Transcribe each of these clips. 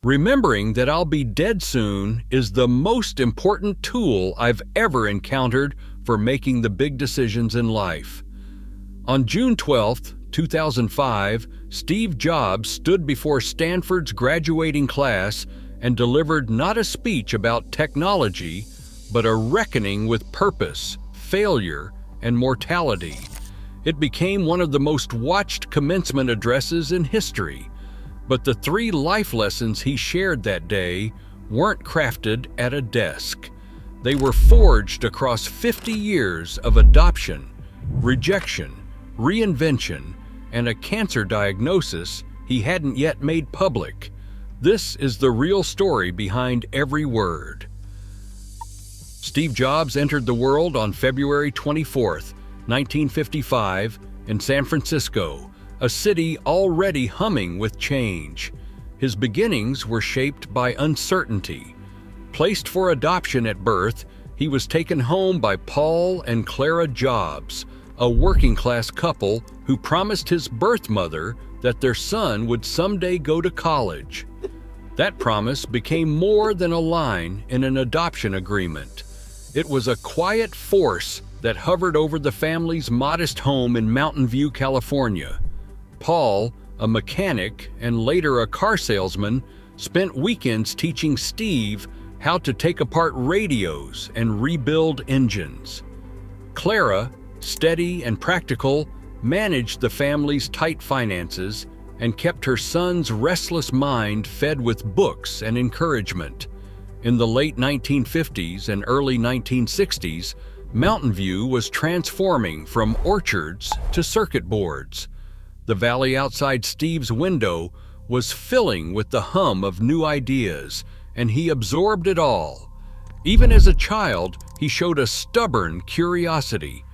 Remembering that I'll be dead soon is the most important tool I've ever encountered for making the big decisions in life. On June 12, 2005, Steve Jobs stood before Stanford's graduating class and delivered not a speech about technology, but a reckoning with purpose, failure, and mortality. It became one of the most watched commencement addresses in history. But the 3 life lessons he shared that day weren't crafted at a desk. They were forged across 50 years of adoption, rejection, reinvention, and a cancer diagnosis he hadn't yet made public. This is the real story behind every word. Steve Jobs entered the world on February 24, 1955, in San Francisco, a city already humming with change. His beginnings were shaped by uncertainty. Placed for adoption at birth, he was taken home by Paul and Clara Jobs, a working-class couple who promised his birth mother that their son would someday go to college. That promise became more than a line in an adoption agreement. It was a quiet force that hovered over the family's modest home in Mountain View, California. Paul, a mechanic and later a car salesman, spent weekends teaching Steve how to take apart radios and rebuild engines. Clara, steady and practical, managed the family's tight finances and kept her son's restless mind fed with books and encouragement. In the late 1950s and early 1960s, Mountain View was transforming from orchards to circuit boards. The valley outside Steve's window was filling with the hum of new ideas, and he absorbed it all. Even as a child, he showed a stubborn curiosity.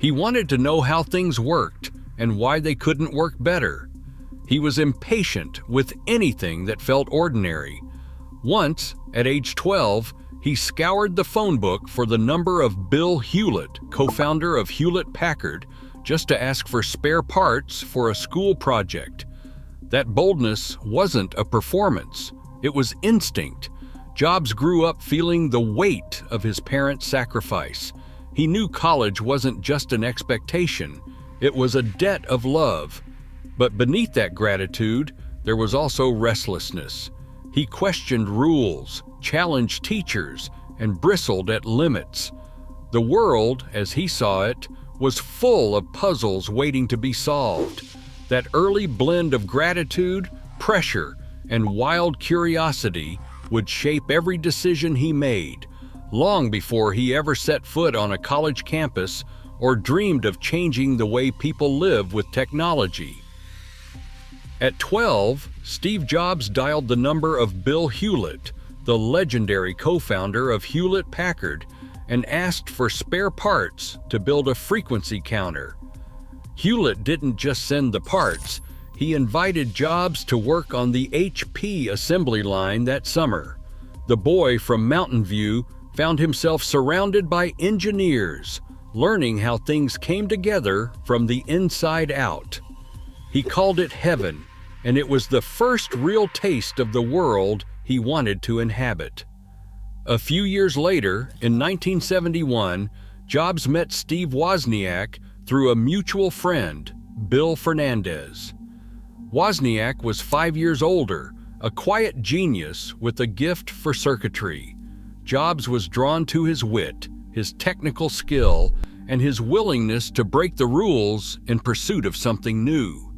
He wanted to know how things worked and why they couldn't work better. He was impatient with anything that felt ordinary. Once, at age 12, he scoured the phone book for the number of Bill Hewlett, co-founder of Hewlett-Packard, just to ask for spare parts for a school project. That boldness wasn't a performance, it was instinct. Jobs grew up feeling the weight of his parents' sacrifice. He knew college wasn't just an expectation, it was a debt of love. But beneath that gratitude, there was also restlessness. He questioned rules, challenged teachers, and bristled at limits. The world, as he saw it, was full of puzzles waiting to be solved. That early blend of gratitude, pressure, and wild curiosity would shape every decision he made, long before he ever set foot on a college campus or dreamed of changing the way people live with technology. At 12, Steve Jobs dialed the number of Bill Hewlett, the legendary co-founder of Hewlett-Packard, and asked for spare parts to build a frequency counter. Hewlett didn't just send the parts, he invited Jobs to work on the HP assembly line that summer. The boy from Mountain View found himself surrounded by engineers, learning how things came together from the inside out. He called it heaven, and it was the first real taste of the world he wanted to inhabit. A few years later, in 1971, Jobs met Steve Wozniak through a mutual friend, Bill Fernandez. Wozniak was 5 years older, a quiet genius with a gift for circuitry. Jobs was drawn to his wit, his technical skill, and his willingness to break the rules in pursuit of something new.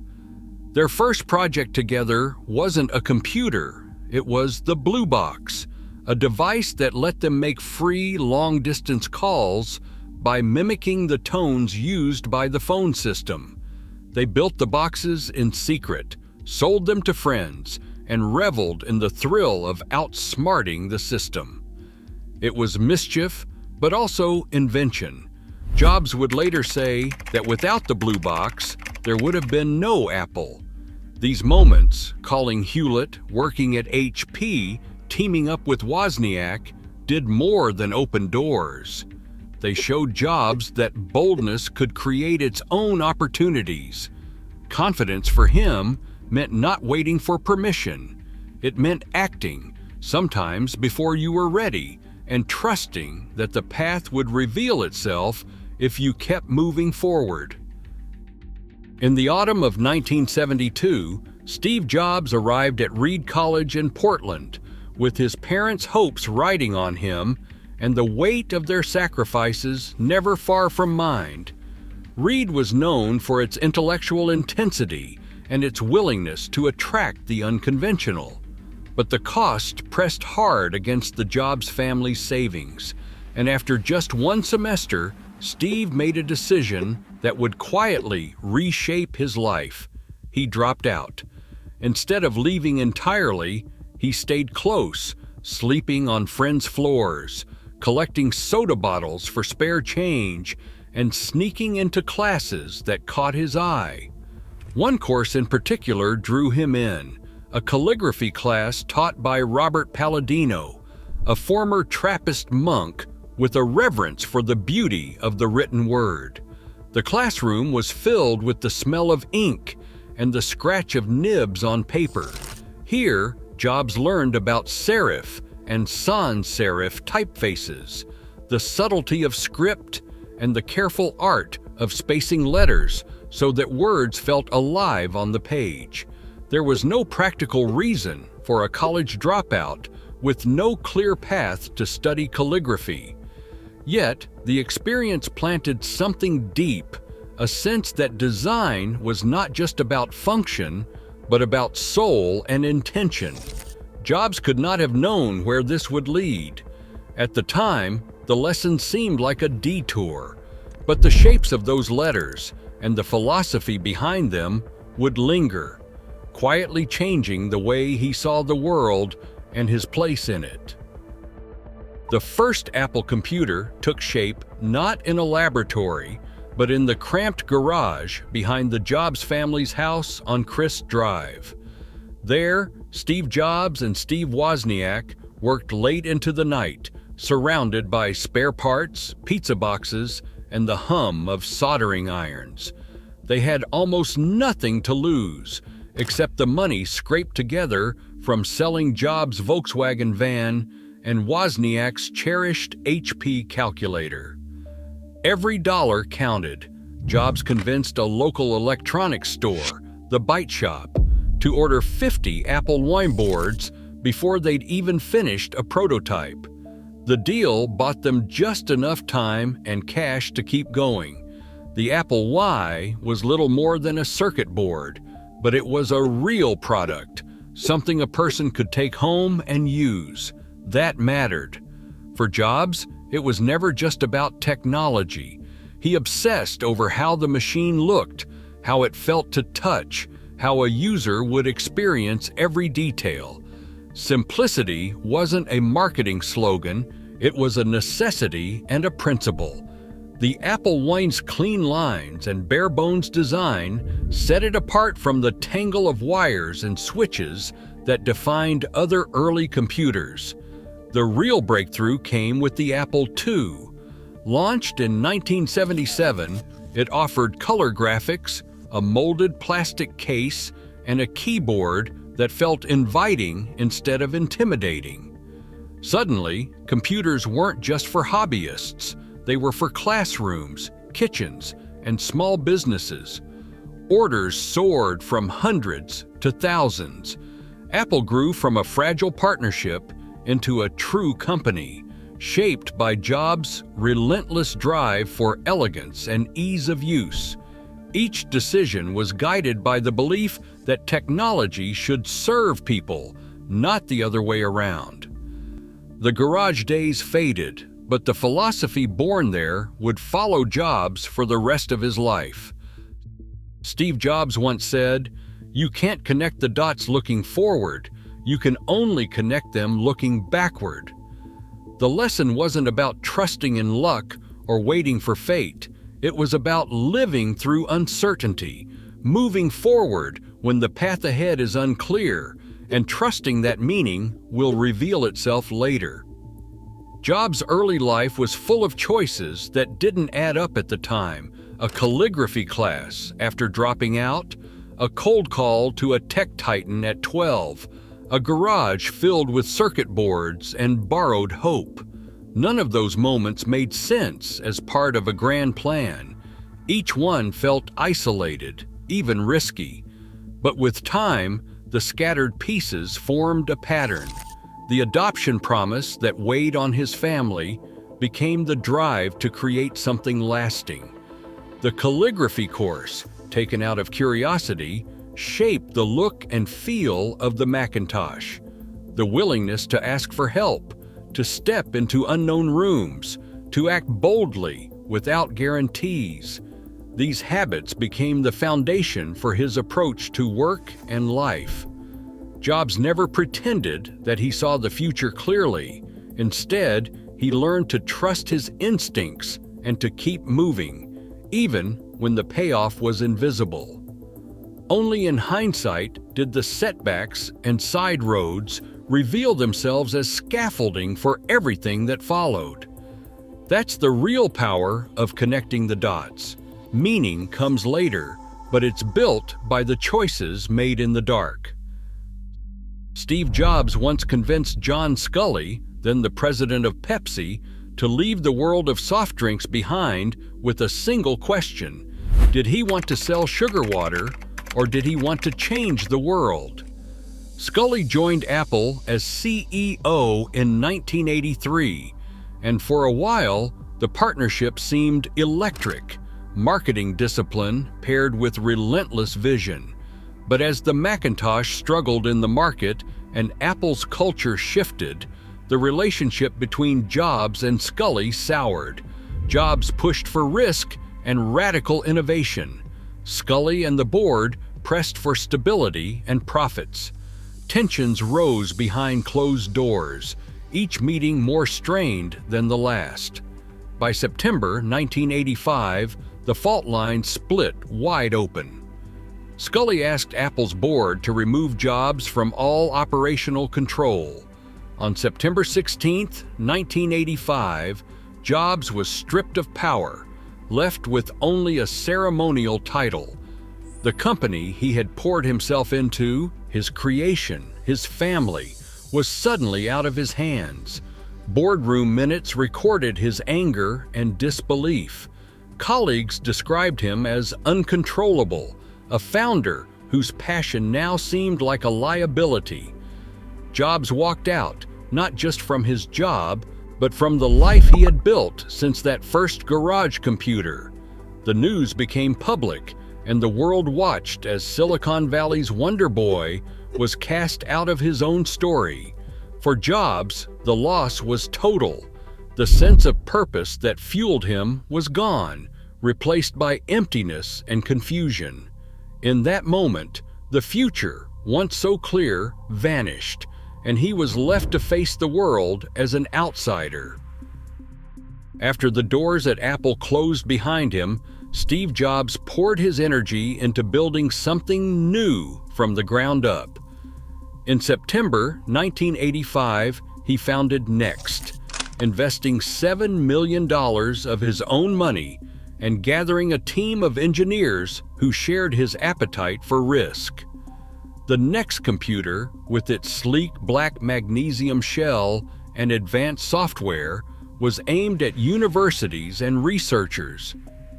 Their first project together wasn't a computer, it was the Blue Box, a device that let them make free long-distance calls by mimicking the tones used by the phone system. They built the boxes in secret, sold them to friends, and reveled in the thrill of outsmarting the system. It was mischief, but also invention. Jobs would later say that without the Blue Box, there would have been no Apple. These moments, calling Hewlett, working at HP, teaming up with Wozniak, did more than open doors. They showed Jobs that boldness could create its own opportunities. Confidence for him meant not waiting for permission. It meant acting, sometimes before you were ready, and trusting that the path would reveal itself if you kept moving forward. In the autumn of 1972, Steve Jobs arrived at Reed College in Portland, with his parents' hopes riding on him and the weight of their sacrifices never far from mind. Reed was known for its intellectual intensity and its willingness to attract the unconventional. But the cost pressed hard against the Jobs family's savings, and after just one semester, Steve made a decision that would quietly reshape his life. He dropped out. Instead of leaving entirely, he stayed close, sleeping on friends' floors, collecting soda bottles for spare change, and sneaking into classes that caught his eye. One course in particular drew him in, a calligraphy class taught by Robert Palladino, a former Trappist monk with a reverence for the beauty of the written word. The classroom was filled with the smell of ink and the scratch of nibs on paper. Here, Jobs learned about serif and sans serif typefaces, the subtlety of script, and the careful art of spacing letters so that words felt alive on the page. There was no practical reason for a college dropout with no clear path to study calligraphy. Yet, the experience planted something deep, a sense that design was not just about function, but about soul and intention. Jobs could not have known where this would lead. At the time, the lesson seemed like a detour, but the shapes of those letters and the philosophy behind them would linger, quietly changing the way he saw the world and his place in it. The first Apple computer took shape not in a laboratory, but in the cramped garage behind the Jobs family's house on Crist Drive. There, Steve Jobs and Steve Wozniak worked late into the night, surrounded by spare parts, pizza boxes, and the hum of soldering irons. They had almost nothing to lose, except the money scraped together from selling Jobs' Volkswagen van and Wozniak's cherished HP calculator. Every dollar counted. Jobs convinced a local electronics store, the Byte Shop, to order 50 Apple wine boards before they'd even finished a prototype. The deal bought them just enough time and cash to keep going. The Apple Y was little more than a circuit board, but it was a real product, something a person could take home and use. That mattered. For Jobs, it was never just about technology. He obsessed over how the machine looked, how it felt to touch, how a user would experience every detail. Simplicity wasn't a marketing slogan, it was a necessity and a principle. The Apple Wine's clean lines and bare-bones design set it apart from the tangle of wires and switches that defined other early computers. The real breakthrough came with the Apple II. Launched in 1977, it offered color graphics, a molded plastic case, and a keyboard that felt inviting instead of intimidating. Suddenly, computers weren't just for hobbyists. They were for classrooms, kitchens, and small businesses. Orders soared from hundreds to thousands. Apple grew from a fragile partnership into a true company, shaped by Jobs' relentless drive for elegance and ease of use. Each decision was guided by the belief that technology should serve people, not the other way around. The garage days faded, but the philosophy born there would follow Jobs for the rest of his life. Steve Jobs once said, "You can't connect the dots looking forward, you can only connect them looking backward." The lesson wasn't about trusting in luck or waiting for fate. It was about living through uncertainty, moving forward when the path ahead is unclear, and trusting that meaning will reveal itself later. Jobs' early life was full of choices that didn't add up at the time. A calligraphy class after dropping out, a cold call to a tech titan at 12, a garage filled with circuit boards and borrowed hope. None of those moments made sense as part of a grand plan. Each one felt isolated, even risky. But with time, the scattered pieces formed a pattern. The adoption promise that weighed on his family became the drive to create something lasting. The calligraphy course, taken out of curiosity, shaped the look and feel of the Macintosh. The willingness to ask for help, to step into unknown rooms, to act boldly without guarantees. These habits became the foundation for his approach to work and life. Jobs never pretended that he saw the future clearly. Instead, he learned to trust his instincts and to keep moving, even when the payoff was invisible. Only in hindsight did the setbacks and side roads reveal themselves as scaffolding for everything that followed. That's the real power of connecting the dots. Meaning comes later, but it's built by the choices made in the dark. Steve Jobs once convinced John Sculley, then the president of Pepsi, to leave the world of soft drinks behind with a single question. Did he want to sell sugar water, or did he want to change the world? Sculley joined Apple as CEO in 1983, and for a while, the partnership seemed electric, marketing discipline paired with relentless vision. But as the Macintosh struggled in the market and Apple's culture shifted, the relationship between Jobs and Sculley soured. Jobs pushed for risk and radical innovation. Sculley and the board pressed for stability and profits. Tensions rose behind closed doors, each meeting more strained than the last. By September 1985, the fault line split wide open. Sculley asked Apple's board to remove Jobs from all operational control. On September 16, 1985, Jobs was stripped of power, left with only a ceremonial title. The company he had poured himself into, his creation, his family, was suddenly out of his hands. Boardroom minutes recorded his anger and disbelief. Colleagues described him as uncontrollable, a founder whose passion now seemed like a liability. Jobs walked out, not just from his job, but from the life he had built since that first garage computer. The news became public, and the world watched as Silicon Valley's Wonder Boy was cast out of his own story. For Jobs, the loss was total. The sense of purpose that fueled him was gone, replaced by emptiness and confusion. In that moment, the future, once so clear, vanished, and he was left to face the world as an outsider. After the doors at Apple closed behind him, Steve Jobs poured his energy into building something new from the ground up. In September 1985, he founded Next, investing $7 million of his own money and gathering a team of engineers who shared his appetite for risk. The Next computer, with its sleek black magnesium shell and advanced software, was aimed at universities and researchers.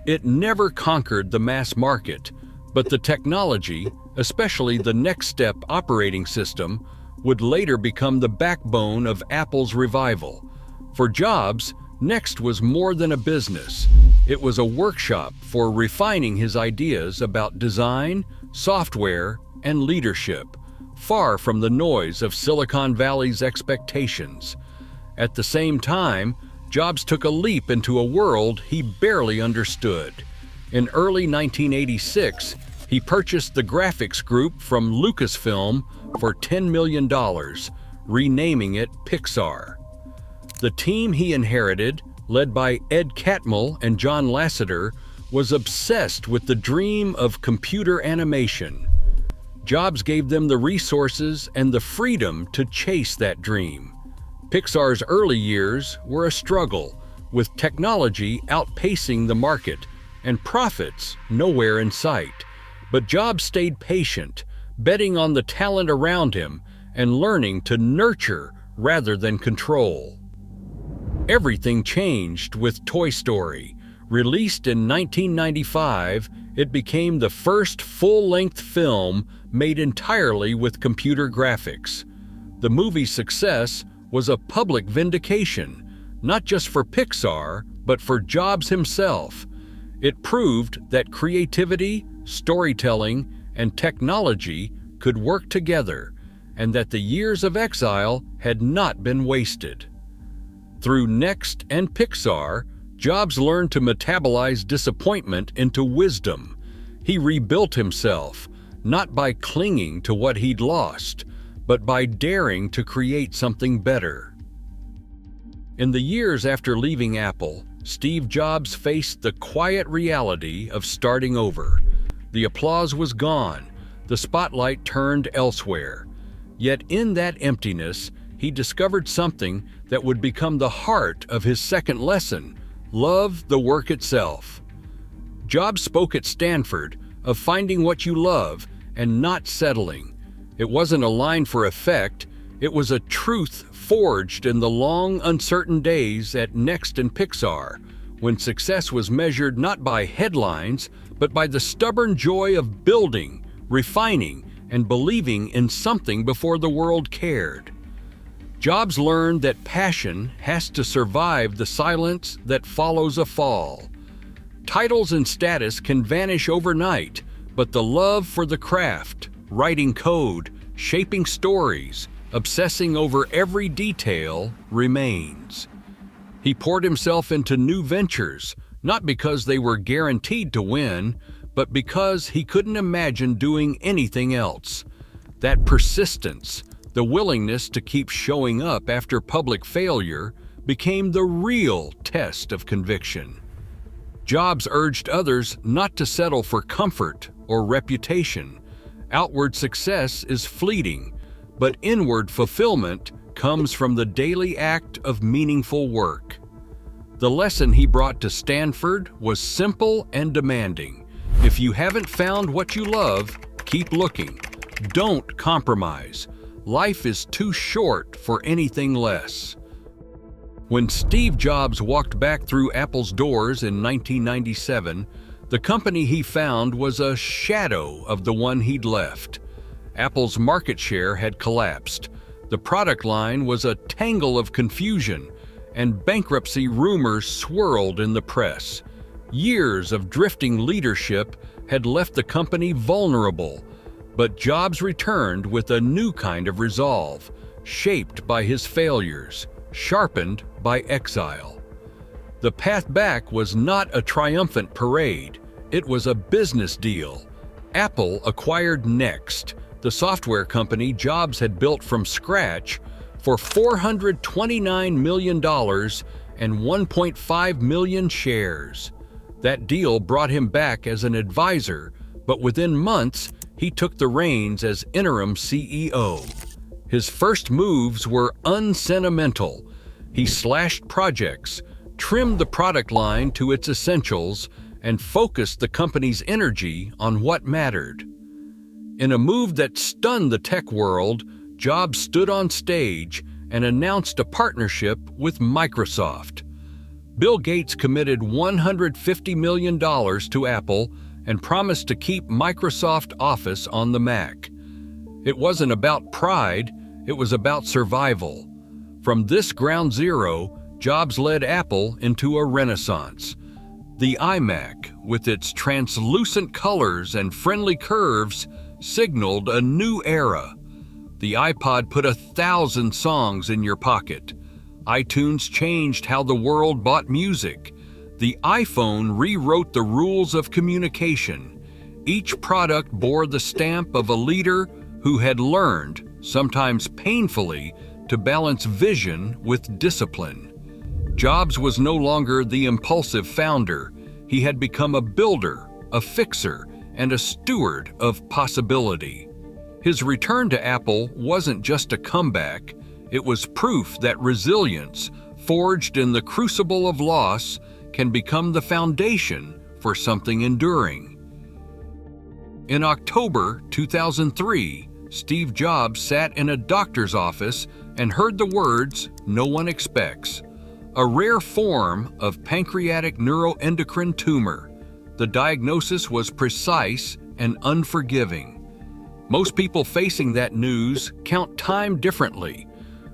It never conquered the mass market, but the technology, especially the Next Step operating system, would later become the backbone of Apple's revival. For Jobs, Next was more than a business. It was a workshop for refining his ideas about design, software, and leadership, far from the noise of Silicon Valley's expectations. At the same time, Jobs took a leap into a world he barely understood. In early 1986, he purchased the graphics group from Lucasfilm for $10 million, renaming it Pixar. The team he inherited, led by Ed Catmull and John Lasseter, was obsessed with the dream of computer animation. Jobs gave them the resources and the freedom to chase that dream. Pixar's early years were a struggle, with technology outpacing the market and profits nowhere in sight. But Jobs stayed patient, betting on the talent around him and learning to nurture rather than control. Everything changed with Toy Story. Released in 1995, it became the first full-length film made entirely with computer graphics. The movie's success was a public vindication, not just for Pixar, but for Jobs himself. It proved that creativity, storytelling, and technology could work together, and that the years of exile had not been wasted. Through Next and Pixar, Jobs learned to metabolize disappointment into wisdom. He rebuilt himself, not by clinging to what he'd lost, but by daring to create something better. In the years after leaving Apple, Steve Jobs faced the quiet reality of starting over. The applause was gone, the spotlight turned elsewhere. Yet in that emptiness, he discovered something that would become the heart of his second lesson: love the work itself. Jobs spoke at Stanford of finding what you love and not settling. It wasn't a line for effect, it was a truth forged in the long, uncertain days at Next and Pixar, when success was measured not by headlines, but by the stubborn joy of building, refining, and believing in something before the world cared. Jobs learned that passion has to survive the silence that follows a fall. Titles and status can vanish overnight, but the love for the craft, writing code, shaping stories, obsessing over every detail remains. He poured himself into new ventures, not because they were guaranteed to win, but because he couldn't imagine doing anything else. That persistence, the willingness to keep showing up after public failure, became the real test of conviction. Jobs urged others not to settle for comfort or reputation. Outward success is fleeting, but inward fulfillment comes from the daily act of meaningful work. The lesson he brought to Stanford was simple and demanding. If you haven't found what you love, keep looking. Don't compromise. Life is too short for anything less. When Steve Jobs walked back through Apple's doors in 1997, the company he found was a shadow of the one he'd left. Apple's market share had collapsed. The product line was a tangle of confusion, and bankruptcy rumors swirled in the press. Years of drifting leadership had left the company vulnerable, but Jobs returned with a new kind of resolve, shaped by his failures, sharpened by exile. The path back was not a triumphant parade, it was a business deal. Apple acquired Next, the software company Jobs had built from scratch, for $429 million and 1.5 million shares. That deal brought him back as an advisor, but within months, he took the reins as interim CEO. His first moves were unsentimental. He slashed projects, trimmed the product line to its essentials, and focused the company's energy on what mattered. In a move that stunned the tech world, Jobs stood on stage and announced a partnership with Microsoft. Bill Gates committed $150 million to Apple and promised to keep Microsoft Office on the Mac. It wasn't about pride, it was about survival. From this ground zero, Jobs led Apple into a renaissance. The iMac, with its translucent colors and friendly curves, signaled a new era. The iPod put 1,000 songs in your pocket. iTunes changed how the world bought music. The iPhone rewrote the rules of communication. Each product bore the stamp of a leader who had learned, sometimes painfully, to balance vision with discipline. Jobs was no longer the impulsive founder. He had become a builder, a fixer, and a steward of possibility. His return to Apple wasn't just a comeback, it was proof that resilience, forged in the crucible of loss, can become the foundation for something enduring. In October 2003, Steve Jobs sat in a doctor's office and heard the words no one expects. A rare form of pancreatic neuroendocrine tumor. The diagnosis was precise and unforgiving. Most people facing that news count time differently.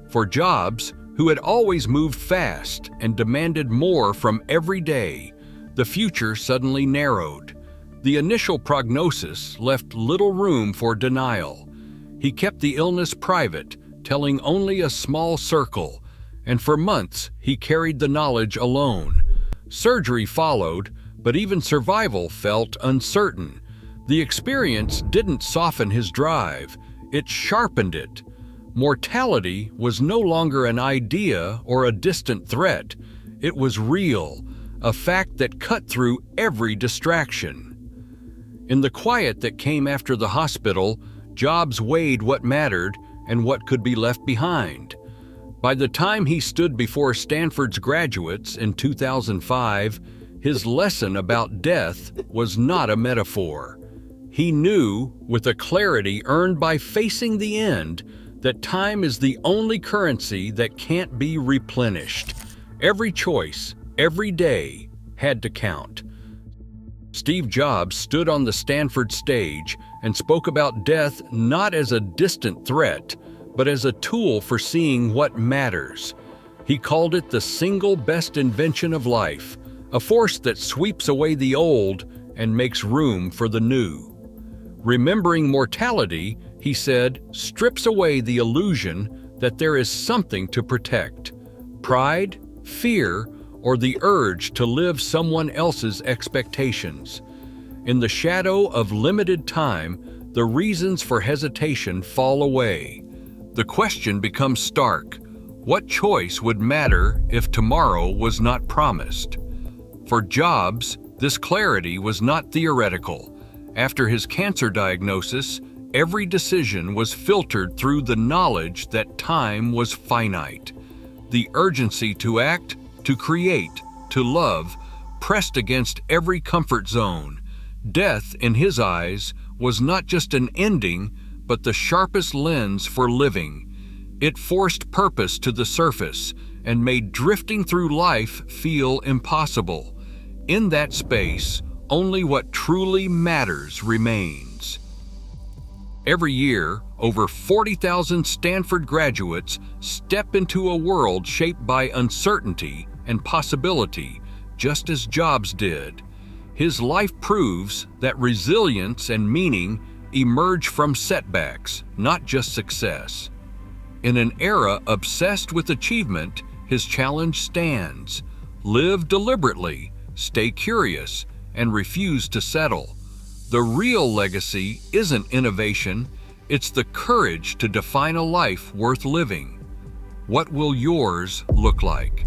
For Jobs, who had always moved fast and demanded more from every day, the future suddenly narrowed. The initial prognosis left little room for denial. He kept the illness private, telling only a small circle, and for months he carried the knowledge alone. Surgery followed, but even survival felt uncertain. The experience didn't soften his drive, it sharpened it. Mortality was no longer an idea or a distant threat. It was real, a fact that cut through every distraction. In the quiet that came after the hospital, Jobs weighed what mattered and what could be left behind. By the time he stood before Stanford's graduates in 2005, his lesson about death was not a metaphor. He knew, with a clarity earned by facing the end, that time is the only currency that can't be replenished. Every choice, every day, had to count. Steve Jobs stood on the Stanford stage and spoke about death not as a distant threat, but as a tool for seeing what matters. He called it the single best invention of life, a force that sweeps away the old and makes room for the new. Remembering mortality, he said, strips away the illusion that there is something to protect. Pride, fear, or the urge to live someone else's expectations. In the shadow of limited time, the reasons for hesitation fall away. The question becomes stark. What choice would matter if tomorrow was not promised? For Jobs, this clarity was not theoretical. After his cancer diagnosis, every decision was filtered through the knowledge that time was finite. The urgency to act, to create, to love, pressed against every comfort zone. Death, in his eyes, was not just an ending, but the sharpest lens for living. It forced purpose to the surface and made drifting through life feel impossible. In that space, only what truly matters remains. Every year, over 40,000 Stanford graduates step into a world shaped by uncertainty and possibility, just as Jobs did. His life proves that resilience and meaning emerge from setbacks, not just success. In an era obsessed with achievement, his challenge stands. Live deliberately, stay curious, and refuse to settle. The real legacy isn't innovation, it's the courage to define a life worth living. What will yours look like?